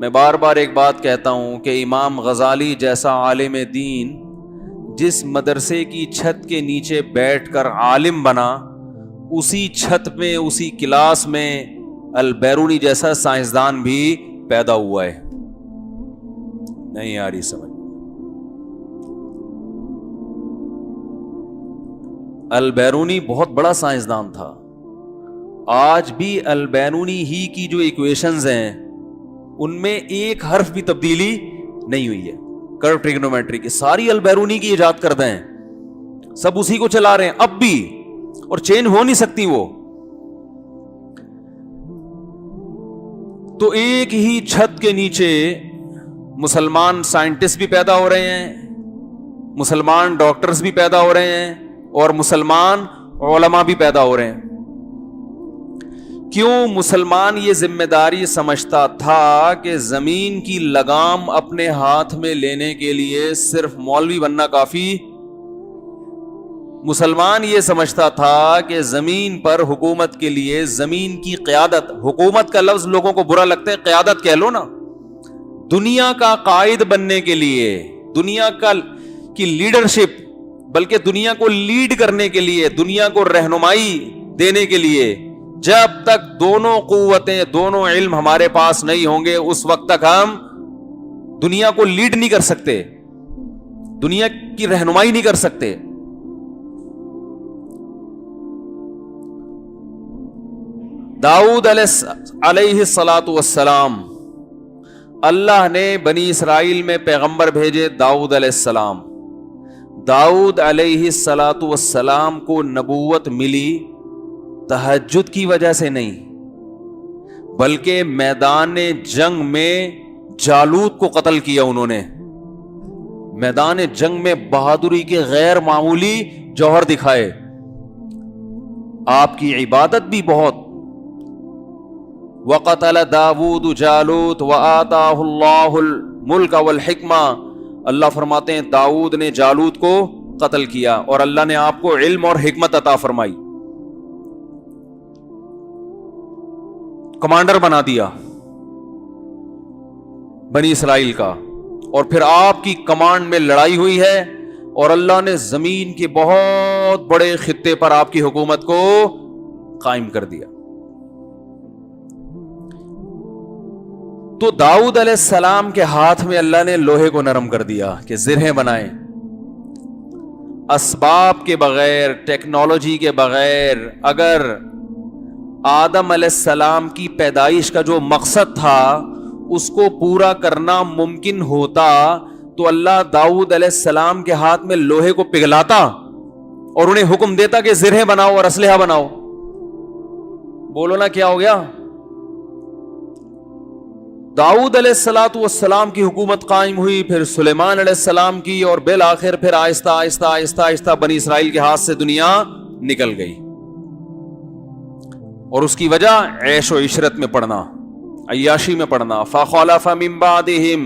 میں بار بار ایک بات کہتا ہوں کہ امام غزالی جیسا عالم دین جس مدرسے کی چھت کے نیچے بیٹھ کر عالم بنا، اسی چھت میں، اسی کلاس میں البیرونی جیسا سائنسدان بھی پیدا ہوا ہے. نہیں آ رہی سمجھ؟ البیرونی بہت بڑا سائنسدان تھا. آج بھی البیرونی ہی کی جو ایکویشنز ہیں ان میں ایک حرف بھی تبدیلی نہیں ہوئی ہے. کرو ٹریگنومیٹری کی ساری البیرونی کی ایجاد کردہ ہیں، سب اسی کو چلا رہے ہیں اب بھی، اور چینج ہو نہیں سکتی وہ. تو ایک ہی چھت کے نیچے مسلمان سائنٹسٹ بھی پیدا ہو رہے ہیں، مسلمان ڈاکٹرز بھی پیدا ہو رہے ہیں، اور مسلمان علماء بھی پیدا ہو رہے ہیں. کیوں؟ مسلمان یہ ذمہ داری سمجھتا تھا کہ زمین کی لگام اپنے ہاتھ میں لینے کے لیے صرف مولوی بننا کافی. مسلمان یہ سمجھتا تھا کہ زمین پر حکومت کے لیے، زمین کی قیادت، حکومت کا لفظ لوگوں کو برا لگتا ہے، قیادت کہہ لو نا. دنیا کا قائد بننے کے لیے، دنیا کی لیڈرشپ، بلکہ دنیا کو لیڈ کرنے کے لیے، دنیا کو رہنمائی دینے کے لیے، جب تک دونوں قوتیں، دونوں علم ہمارے پاس نہیں ہوں گے اس وقت تک ہم دنیا کو لیڈ نہیں کر سکتے، دنیا کی رہنمائی نہیں کر سکتے. داؤد علیہ الصلاۃ والسلام، اللہ نے بنی اسرائیل میں پیغمبر بھیجے داؤد علیہ السلام. داؤد علیہ الصلاۃ والسلام کو نبوت ملی تہجد کی وجہ سے نہیں، بلکہ میدان جنگ میں جالوت کو قتل کیا. انہوں نے میدان جنگ میں بہادری کے غیر معمولی جوہر دکھائے. آپ کی عبادت بھی بہت. وَقَتَلَ دَاوُودُ جَالُوتَ وَآتَاهُ اللَّهُ الْمُلْكَ وَالْحِكْمَةَ. اللہ فرماتے ہیں داؤد نے جالوت کو قتل کیا اور اللہ نے آپ کو علم اور حکمت عطا فرمائی، کمانڈر بنا دیا بنی اسرائیل کا. اور پھر آپ کی کمانڈ میں لڑائی ہوئی ہے اور اللہ نے زمین کے بہت بڑے خطے پر آپ کی حکومت کو قائم کر دیا. تو داؤد علیہ السلام کے ہاتھ میں اللہ نے لوہے کو نرم کر دیا کہ زرہیں بنائیں. اسباب کے بغیر، ٹیکنالوجی کے بغیر، اگر آدم علیہ السلام کی پیدائش کا جو مقصد تھا اس کو پورا کرنا ممکن ہوتا تو اللہ داؤد علیہ السلام کے ہاتھ میں لوہے کو پگھلاتا اور انہیں حکم دیتا کہ زرہیں بناؤ اور اسلحہ بناؤ. بولو نا کیا ہو گیا؟ داؤد علیہ السلام کی حکومت قائم ہوئی، پھر سلیمان علیہ السلام کی، اور بالآخر پھر آہستہ آہستہ آہستہ آہستہ بنی اسرائیل کے ہاتھ سے دنیا نکل گئی. اور اس کی وجہ عیش و عشرت میں پڑنا، عیاشی میں پڑنا. فَخَلَفَ مِن بَعْدِهِمْ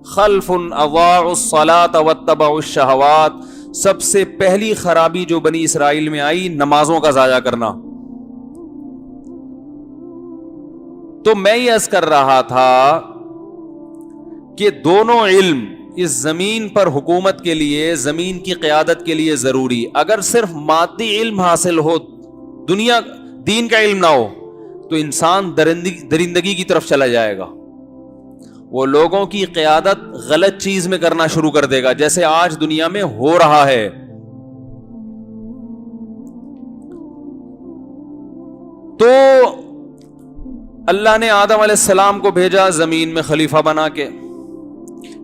خَلْفٌ أَضَاعُوا الصَّلَاةَ وَاتَّبَعُوا الشَّهَوَاتِ. سب سے پہلی خرابی جو بنی اسرائیل میں آئی، نمازوں کا ضائع کرنا. تو میں یہ عرض کر رہا تھا کہ دونوں علم اس زمین پر حکومت کے لیے، زمین کی قیادت کے لیے ضروری. اگر صرف مادی علم حاصل ہو، دنیا دین کا علم نہ ہو، تو انسان درندگی کی طرف چلا جائے گا. وہ لوگوں کی قیادت غلط چیز میں کرنا شروع کر دے گا، جیسے آج دنیا میں ہو رہا ہے. تو اللہ نے آدم علیہ السلام کو بھیجا زمین میں خلیفہ بنا کے.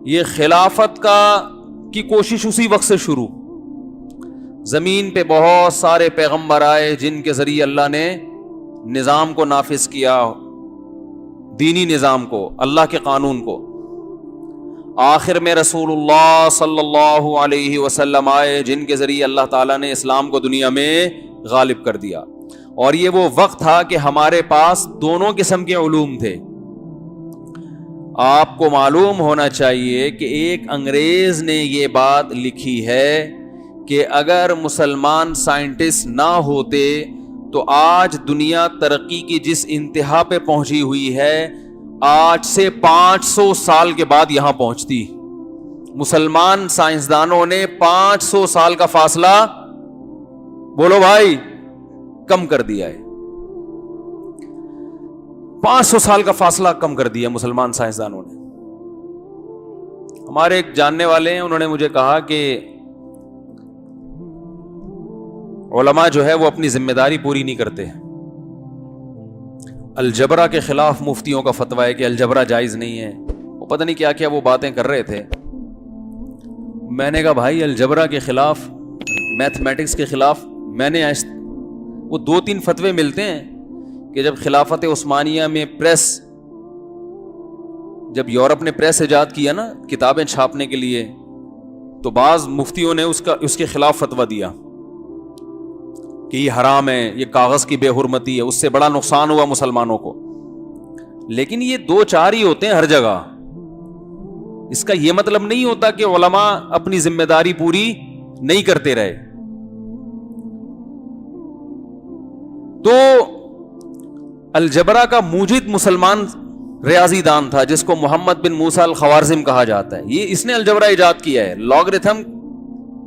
یہ خلافت کی کوشش اسی وقت سے شروع. زمین پہ بہت سارے پیغمبر آئے جن کے ذریعے اللہ نے نظام کو نافذ کیا، دینی نظام کو، اللہ کے قانون کو. آخر میں رسول اللہ صلی اللہ علیہ وسلم آئے جن کے ذریعے اللہ تعالیٰ نے اسلام کو دنیا میں غالب کر دیا. اور یہ وہ وقت تھا کہ ہمارے پاس دونوں قسم کے علوم تھے. آپ کو معلوم ہونا چاہیے کہ ایک انگریز نے یہ بات لکھی ہے کہ اگر مسلمان سائنٹسٹ نہ ہوتے تو آج دنیا ترقی کی جس انتہا پہ پہنچی ہوئی ہے آج سے 500 سال کے بعد یہاں پہنچتی. مسلمان سائنسدانوں نے 500 سال کا فاصلہ بولو بھائی کم کر دیا ہے. 500 سال کا فاصلہ کم کر دیا مسلمان سائنسدانوں نے. ہمارے ایک جاننے والے ہیں, انہوں نے مجھے کہا کہ علماء جو ہے وہ اپنی ذمہ داری پوری نہیں کرتے. الجبرا کے خلاف مفتیوں کا فتویٰ ہے کہ الجبرا جائز نہیں ہے. وہ پتہ نہیں کیا کیا وہ باتیں کر رہے تھے. میں نے کہا بھائی الجبرا کے خلاف, میتھمیٹکس کے خلاف میں نے وہ 2-3 فتوے ملتے ہیں کہ جب خلافت عثمانیہ میں پریس, جب یورپ نے پریس ایجاد کیا نا کتابیں چھاپنے کے لیے, تو بعض مفتیوں نے اس کے خلاف فتویٰ دیا کہ یہ حرام ہے, یہ کاغذ کی بے حرمتی ہے, اس سے بڑا نقصان ہوا مسلمانوں کو. لیکن یہ 2-4 ہی ہوتے ہیں ہر جگہ. اس کا یہ مطلب نہیں ہوتا کہ علماء اپنی ذمہ داری پوری نہیں کرتے رہے. تو الجبرا کا موجد مسلمان ریاضی دان تھا جس کو محمد بن موسیٰ الخوارزم کہا جاتا ہے. اس نے الجبرا ایجاد کیا ہے. لاگرتھم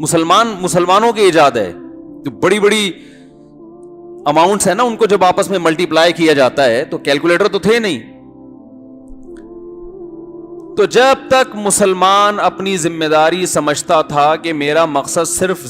مسلمانوں کی ایجاد ہے. جو بڑی بڑی اماؤنٹس ہیں نا, ان کو جب آپس میں ملٹی پلائی کیا جاتا ہے تو کیلکولیٹر تو تھے نہیں. تو جب تک مسلمان اپنی ذمہ داری سمجھتا تھا کہ میرا مقصد صرف